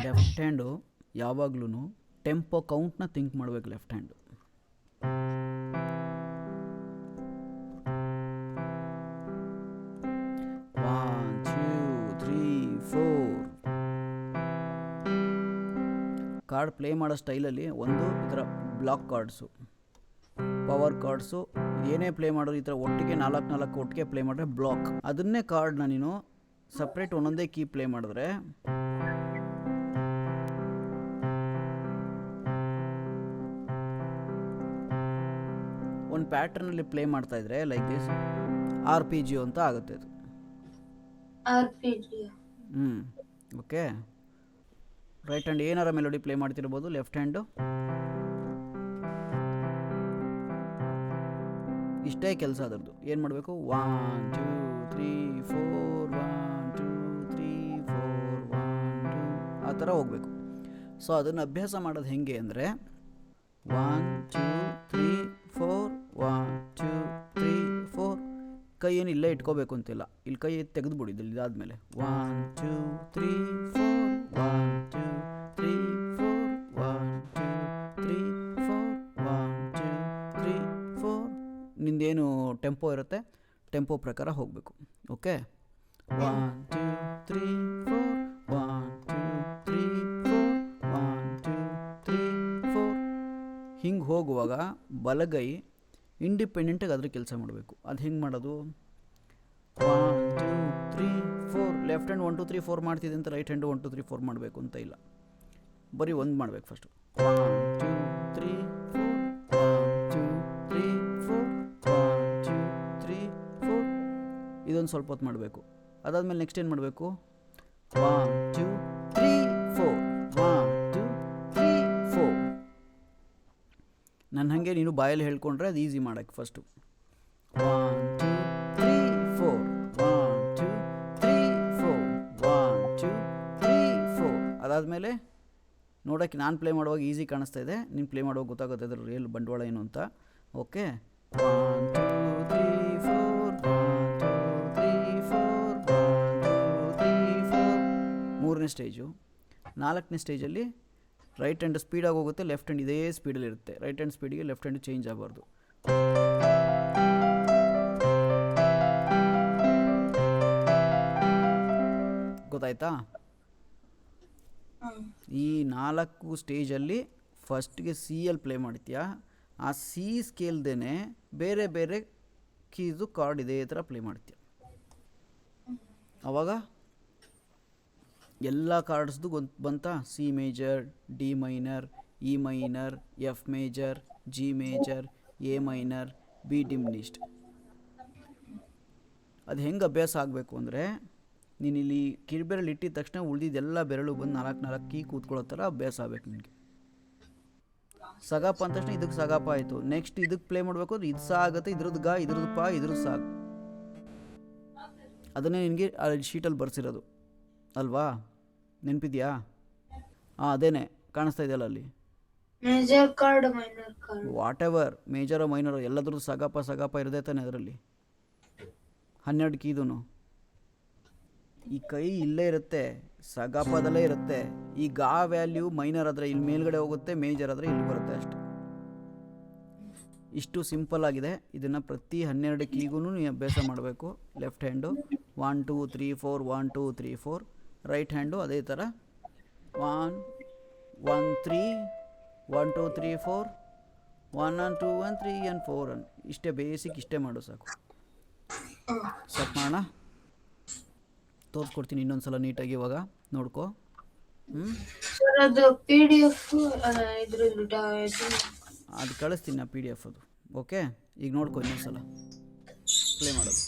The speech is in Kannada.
ಲೆಫ್ಟ್ ಹ್ಯಾಂಡು ಯಾವಾಗ್ಲೂ ಟೆಂಪೋ ಕೌಂಟ್ನ ಥಿಂಕ್ ಮಾಡಬೇಕು. ಲೆಫ್ಟ್ ಹ್ಯಾಂಡು 1 2 3 4 ಕಾರ್ಡ್ ಪ್ಲೇ ಮಾಡೋ ಸ್ಟೈಲಲ್ಲಿ ಒಂದು ಈ ಥರ ಬ್ಲಾಕ್ ಕಾರ್ಡ್ಸು, ಪವರ್ ಕಾರ್ಡ್ಸು, ಏನೇ ಪ್ಲೇ ಮಾಡೋದು ಈ ಥರ ಒಟ್ಟಿಗೆ 4 ಒಟ್ಟಿಗೆ ಪ್ಲೇ ಮಾಡಿದ್ರೆ ಬ್ಲಾಕ್. ಅದನ್ನೇ ಕಾರ್ಡ್ನ ನೀನು ಸಪ್ರೇಟ್ ಒಂದೊಂದೇ ಕೀ ಪ್ಲೇ ಮಾಡಿದ್ರೆ ಒಂದು ಪ್ಯಾಟರ್ನಲ್ಲಿ ಪ್ಲೇ ಮಾಡ್ತಾ ಇದ್ರೆ ಲೈಕ್ ದಿಸ್ RPG ಅಂತ ಆಗುತ್ತೆ ಅದು. ಓಕೆ. ರೈಟ್ ಹ್ಯಾಂಡ್ ಏನಾರ ಮೆಲೋಡಿ ಪ್ಲೇ ಮಾಡ್ತಿರ್ಬೋದು, ಲೆಫ್ಟ್ ಹ್ಯಾಂಡು ಇಷ್ಟೇ ಕೆಲಸ ಅದರದ್ದು. ಏನು ಮಾಡಬೇಕು? 1 2 3 4 1 2 3 4 1 2 ಆ ಥರ ಹೋಗಬೇಕು. ಸೊ ಅದನ್ನು ಅಭ್ಯಾಸ ಮಾಡೋದು ಹೆಂಗೆ ಅಂದರೆ 1 2 3 4 1 2 3 4 ಕೈ ಏನು ಇಲ್ಲೇ ಇಟ್ಕೋಬೇಕು ಅಂತಿಲ್ಲ, ಇಲ್ಲಿ ಕೈ ತೆಗೆದುಬಿಡಿ ಇದಾದಮೇಲೆ 1 2 3 4 1 2 3 4 1 2 3 4 1 2 3 4 ನಿಂದೇನು ಟೆಂಪೋ ಇರುತ್ತೆ ಟೆಂಪೋ ಪ್ರಕಾರ ಹೋಗಬೇಕು. ಓಕೆ. 1 2 3 4 1 2 3 4 1 2 3 4 ಹಿಂಗೆ ಹೋಗುವಾಗ ಬಲಗೈ ಇಂಡಿಪೆಂಡೆಂಟಾಗಿ ಅದ್ರ ಕೆಲಸ ಮಾಡಬೇಕು. ಅದು ಹೆಂಗೆ ಮಾಡೋದು? 1 2 3 4 ಲೆಫ್ಟ್ ಹ್ಯಾಂಡ್ 1 2 3 4 ಮಾಡ್ತಿದೆ ಅಂತ ರೈಟ್ ಹ್ಯಾಂಡು 1 2 3 4 ಮಾಡಬೇಕು ಅಂತ ಇಲ್ಲ, ಬರೀ ಒಂದು ಮಾಡಬೇಕು ಫಸ್ಟು. 1 2 3 4 1 2 3 4 1 2 3 4 ಇದೊಂದು ಸ್ವಲ್ಪ ಹೊತ್ತು ಮಾಡಬೇಕು. ಅದಾದಮೇಲೆ ನೆಕ್ಸ್ಟ್ ಏನು ಮಾಡಬೇಕು? 1 2 3 4 1 2 3 4 ನನ್ನ ಹಾಗೆ ನೀನು ಬಾಯಲ್ಲಿ ಹೇಳ್ಕೊಂಡ್ರೆ ಅದು ಈಸಿ ಮಾಡೋಕ್ಕೆ. ಫಸ್ಟು 1 2 3 4 1 2 3 4 1 2 3 4 ಅದಾದಮೇಲೆ ನೋಡೋಕ್ಕೆ ನಾನು ಪ್ಲೇ ಮಾಡುವಾಗ ಈಸಿ ಕಾಣಿಸ್ತಾ ಇದೆ, ನೀನು ಪ್ಲೇ ಮಾಡುವಾಗ ಗೊತ್ತಾಗುತ್ತೆ ಅದ್ರ ರಿಯಲ್ ಬಂಡವಾಳ ಏನು ಅಂತ. ಓಕೆ. 1 2 3 4 1 2 3 4 1 2 3 4 ಮೂರನೇ ಸ್ಟೇಜು. ನಾಲ್ಕನೇ ಸ್ಟೇಜಲ್ಲಿ ರೈಟ್ ಹ್ಯಾಂಡ್ ಸ್ಪೀಡಾಗಿ ಹೋಗುತ್ತೆ, ಲೆಫ್ಟ್ ಹ್ಯಾಂಡ್ ಇದೇ ಸ್ಪೀಡಲ್ಲಿ ಇರುತ್ತೆ. ರೈಟ್ ಹ್ಯಾಂಡ್ ಸ್ಪೀಡಿಗೆ ಲೆಫ್ಟ್ ಹ್ಯಾಂಡ್ ಚೇಂಜ್ ಆಗಬಾರ್ದು. ಗೊತ್ತಾಯ್ತಾ? ಈ 4 ಸ್ಟೇಜಲ್ಲಿ ಫಸ್ಟ್ಗೆ ಸಿಯಲ್ಲಿ ಪ್ಲೇ ಮಾಡ್ತೀಯಾ, ಆ ಸಿ ಸ್ಕೇಲ್ದೇನೆ ಬೇರೆ ಬೇರೆ ಕೀಸು ಕಾರ್ಡ್ ಇದೇ ಥರ ಪ್ಲೇ ಮಾಡ್ತೀಯ. ಆವಾಗ ಎಲ್ಲ ಕಾರ್ಡ್ಸ್ದು ಬಂತ. C major, D minor, E minor, F major, G major, A minor, B diminished. ಅದು ಹೆಂಗೆ ಅಭ್ಯಾಸ ಆಗಬೇಕು ಅಂದರೆ ನೀನು ಇಲ್ಲಿ ಕಿರುಬೆರಳು ಇಟ್ಟಿದ ತಕ್ಷಣ ಉಳಿದಿದ್ದೆಲ್ಲ ಬೆರಳು ಬಂದು 4 ಕೀ ಕೂತ್ಕೊಳ್ಳೋ ಥರ ಅಭ್ಯಾಸ ಆಗಬೇಕು ನಿನಗೆ. ಸಗಾಪ ಅಂದ ತಕ್ಷಣ ಇದಕ್ಕೆ ಸಗಾಪ ಆಯಿತು, ನೆಕ್ಸ್ಟ್ ಇದಕ್ಕೆ ಪ್ಲೇ ಮಾಡಬೇಕು ಅಂದ್ರೆ ಇದು ಸಹ ಆಗುತ್ತೆ, ಇದ್ರದ್ದು ಗ, ಇದ್ರದ್ದು ಪ, ಇದ್ರದ್ದು ಸಾಗ್. ಅದನ್ನೇ ನಿನಗೆ ಆ ಶೀಟಲ್ಲಿ ಬರ್ಸಿರೋದು ಅಲ್ವಾ? ನೆನಪಿದೆಯಾ? ಅದೇನೆ ಕಾಣಿಸ್ತಾ ಇದೆಯಲ್ಲ ಅಲ್ಲಿ. Major chord, minor chord, what ever major minor ಎಲ್ಲದ್ರದ್ದು ಸಗಾಪ ಇರದೇ ತಾನೆ ಅದರಲ್ಲಿ. 12 ಕೀದೂ ಈ ಕೈ ಇಲ್ಲೇ ಇರುತ್ತೆ, ಸಗಾಪದಲ್ಲೇ ಇರುತ್ತೆ. ಈ ಗಾ ವ್ಯಾಲ್ಯೂ ಮೈನರ್ ಆದರೆ ಇಲ್ಲಿ ಮೇಲ್ಗಡೆ ಹೋಗುತ್ತೆ, ಮೇಜರ್ ಆದರೆ ಇಲ್ಲಿ ಬರುತ್ತೆ ಅಷ್ಟೆ. ಇಷ್ಟು ಸಿಂಪಲ್ ಆಗಿದೆ. ಇದನ್ನು ಪ್ರತಿ 12 ಕೀಗೂ ನೀವು ಅಭ್ಯಾಸ ಮಾಡಬೇಕು. ಲೆಫ್ಟ್ ಹ್ಯಾಂಡು 1 2 3 4 1 2 3 4, ರೈಟ್ ಹ್ಯಾಂಡು ಅದೇ ಥರ 1 1 3 1 2 3 4 1 and 2 and 3 and 4 and ಇಷ್ಟೇ ಬೇಸಿಕ್. ಇಷ್ಟೇ ಮಾಡು ಸಾಕು. ಸ್ಟಾರ್ಟ್ ಮಾಡೋಣ. ತೋರಿಸ್ಕೊಡ್ತೀನಿ ಇನ್ನೊಂದ್ಸಲ ನೀಟಾಗಿ. ಇವಾಗ ನೋಡ್ಕೊ. ಸರ್ ಅದು PDF ಅದು ಕಳಿಸ್ತೀನಿ ನಾ PDF ಅದು. ಓಕೆ, ಈಗ ನೋಡ್ಕೊ ಇನ್ನೊಂದ್ಸಲ ಪ್ಲೇ ಮಾಡೋದು.